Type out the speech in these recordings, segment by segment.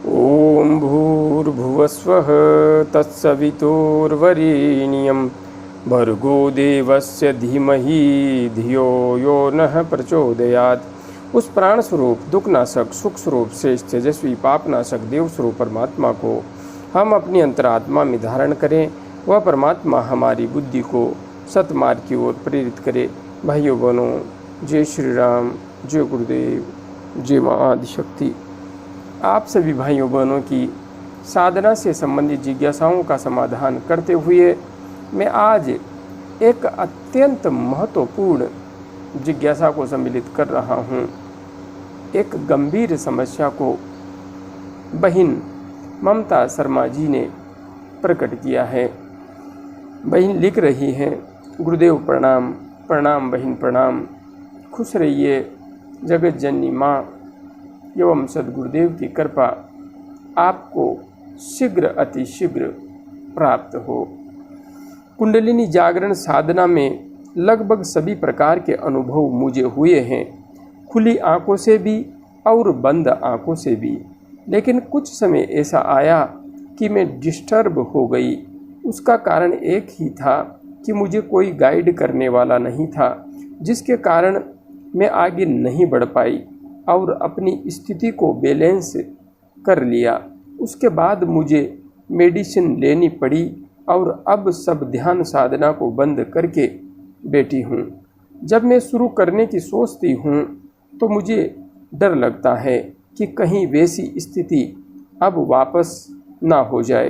ॐ भूर्भुवस्वः तत्सवितुर्वरेण्यं भर्गो देवस्य धीमहि धियो यो नः प्रचोदयात्। उस प्राण स्वरूप दुखनाशक सुख स्वरूप श्रेष्ठ तेजस्वी पापनाशक देव स्वरूप परमात्मा को हम अपनी अंतरात्मा में धारण करें। वह परमात्मा हमारी बुद्धि को सतमार्ग की ओर प्रेरित करे। भाइयों बहनों, जय श्री राम, जय गुरुदेव, जय माँ आदिशक्ति। आप सभी भाइयों बहनों की साधना से संबंधित जिज्ञासाओं का समाधान करते हुए मैं आज एक अत्यंत महत्वपूर्ण जिज्ञासा को सम्मिलित कर रहा हूँ। एक गंभीर समस्या को बहन ममता शर्मा जी ने प्रकट किया है। बहन लिख रही हैं, गुरुदेव प्रणाम। प्रणाम बहन प्रणाम। खुश रहिए। जगत जननी माँ एवं सद्गुरुदेव की कृपा आपको शीघ्र अतिशीघ्र प्राप्त हो। कुंडलिनी जागरण साधना में लगभग सभी प्रकार के अनुभव मुझे हुए हैं, खुली आंखों से भी और बंद आंखों से भी। लेकिन कुछ समय ऐसा आया कि मैं डिस्टर्ब हो गई। उसका कारण एक ही था कि मुझे कोई गाइड करने वाला नहीं था, जिसके कारण मैं आगे नहीं बढ़ पाई और अपनी स्थिति को बैलेंस कर लिया। उसके बाद मुझे मेडिसिन लेनी पड़ी और अब सब ध्यान साधना को बंद करके बैठी हूँ। जब मैं शुरू करने की सोचती हूँ तो मुझे डर लगता है कि कहीं वैसी स्थिति अब वापस ना हो जाए,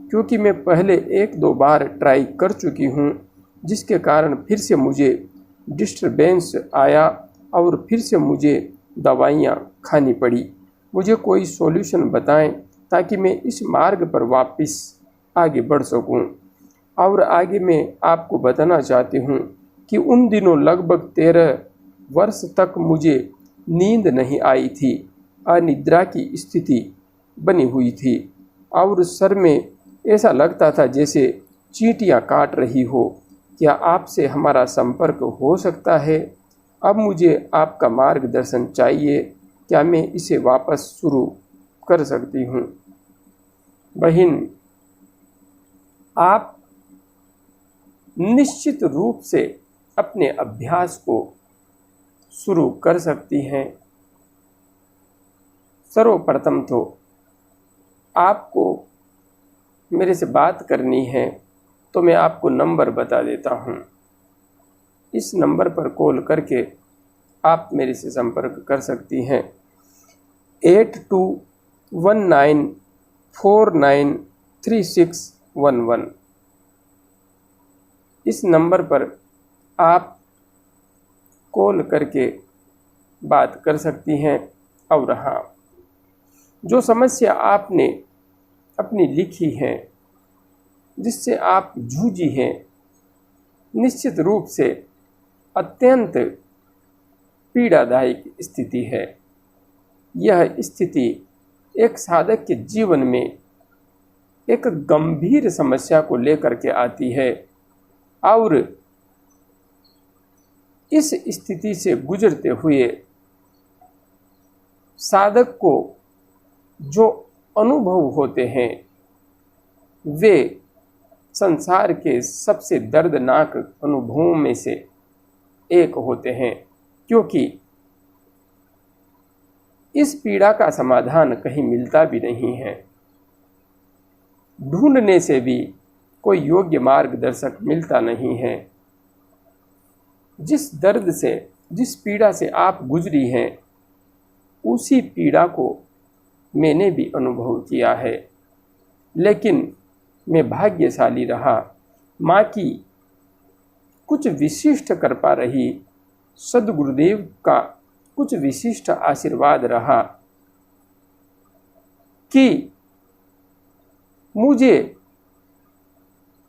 क्योंकि मैं पहले 1-2 बार ट्राई कर चुकी हूँ, जिसके कारण फिर से मुझे डिस्टर्बेंस आया और फिर से मुझे दवाइयाँ खानी पड़ी। मुझे कोई सॉल्यूशन बताएं ताकि मैं इस मार्ग पर वापस आगे बढ़ सकूं। और आगे मैं आपको बताना चाहती हूं कि उन दिनों लगभग 13 वर्ष तक मुझे नींद नहीं आई थी। अनिद्रा की स्थिति बनी हुई थी और सर में ऐसा लगता था जैसे चींटियां काट रही हो। क्या आपसे हमारा संपर्क हो सकता है? अब मुझे आपका मार्गदर्शन चाहिए। क्या मैं इसे वापस शुरू कर सकती हूँ? बहन, आप निश्चित रूप से अपने अभ्यास को शुरू कर सकती हैं। सर्वप्रथम तो आपको मेरे से बात करनी है तो मैं आपको नंबर बता देता हूँ। इस नंबर पर कॉल करके आप मेरे से संपर्क कर सकती हैं। 8219493611। इस नंबर पर आप कॉल करके बात कर सकती हैं। और हाँ, जो समस्या आपने अपनी लिखी है, जिससे आप जूझी हैं, निश्चित रूप से अत्यंत पीड़ादायक स्थिति है। यह स्थिति एक साधक के जीवन में एक गंभीर समस्या को लेकर के आती है और इस स्थिति से गुजरते हुए साधक को जो अनुभव होते हैं वे संसार के सबसे दर्दनाक अनुभवों में से एक होते हैं, क्योंकि इस पीड़ा का समाधान कहीं मिलता भी नहीं है। ढूंढने से भी कोई योग्य मार्गदर्शक मिलता नहीं है। जिस दर्द से, जिस पीड़ा से आप गुजरी हैं, उसी पीड़ा को मैंने भी अनुभव किया है। लेकिन मैं भाग्यशाली रहा। माँ की कुछ विशिष्ट कृपा रही, सद्गुरुदेव का कुछ विशिष्ट आशीर्वाद रहा कि मुझे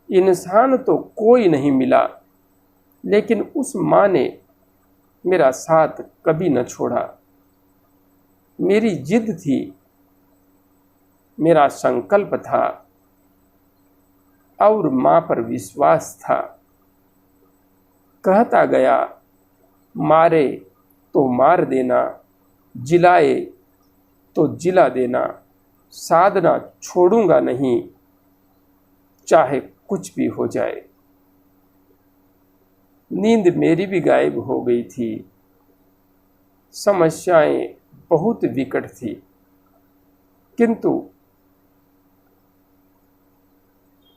इंसान तो कोई नहीं मिला, लेकिन उस माँ ने मेरा साथ कभी न छोड़ा। मेरी जिद थी, मेरा संकल्प था और माँ पर विश्वास था। कहता गया, मारे तो मार देना, जिलाए तो जिला देना, साधना छोड़ूंगा नहीं, चाहे कुछ भी हो जाए। नींद मेरी भी गायब हो गई थी, समस्याएं बहुत विकट थी, किंतु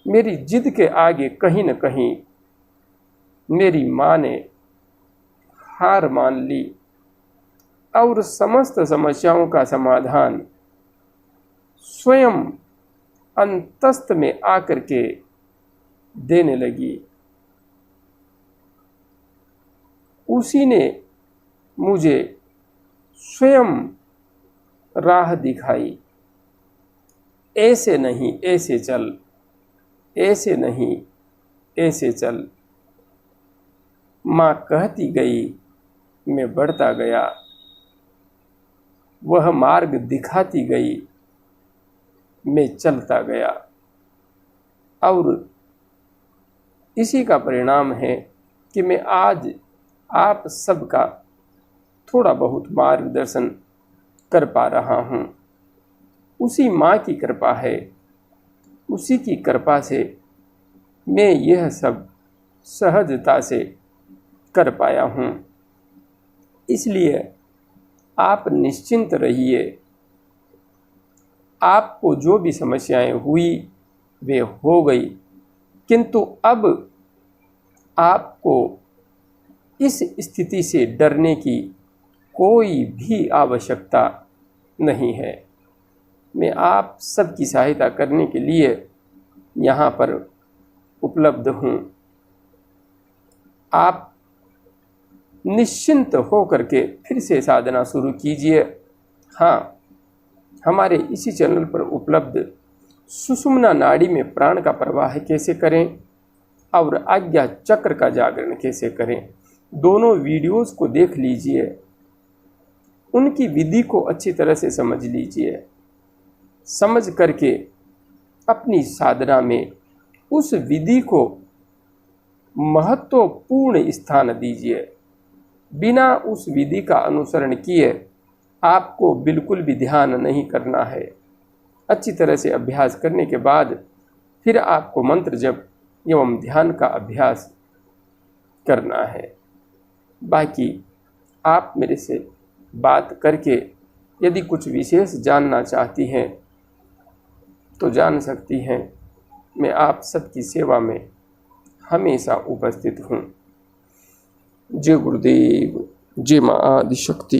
मेरी जिद के आगे कहीं न कहीं मेरी माँ ने हार मान ली और समस्त समस्याओं का समाधान स्वयं अंतस्थ में आकर के देने लगी। उसी ने मुझे स्वयं राह दिखाई, ऐसे नहीं ऐसे चल, ऐसे नहीं ऐसे चल। माँ कहती गई, मैं बढ़ता गया, वह मार्ग दिखाती गई, मैं चलता गया। और इसी का परिणाम है कि मैं आज आप सबका थोड़ा बहुत मार्गदर्शन कर पा रहा हूँ। उसी माँ की कृपा है, उसी की कृपा से मैं यह सब सहजता से कर पाया हूँ। इसलिए आप निश्चिंत रहिए। आपको जो भी समस्याएं हुई वे हो गई, किंतु अब आपको इस स्थिति से डरने की कोई भी आवश्यकता नहीं है। मैं आप सबकी सहायता करने के लिए यहाँ पर उपलब्ध हूँ। आप निश्चिंत हो करके फिर से साधना शुरू कीजिए। हाँ, हमारे इसी चैनल पर उपलब्ध सुषुम्ना नाड़ी में प्राण का प्रवाह कैसे करें और आज्ञा चक्र का जागरण कैसे करें, दोनों वीडियोस को देख लीजिए, उनकी विधि को अच्छी तरह से समझ लीजिए। समझ करके अपनी साधना में उस विधि को महत्वपूर्ण स्थान दीजिए। बिना उस विधि का अनुसरण किए आपको बिल्कुल भी ध्यान नहीं करना है। अच्छी तरह से अभ्यास करने के बाद फिर आपको मंत्र जप एवं ध्यान का अभ्यास करना है। बाकी आप मेरे से बात करके यदि कुछ विशेष जानना चाहती हैं तो जान सकती हैं। मैं आप सबकी सेवा में हमेशा उपस्थित हूँ। जय गुरुदेव, जय माँ आदिशक्ति।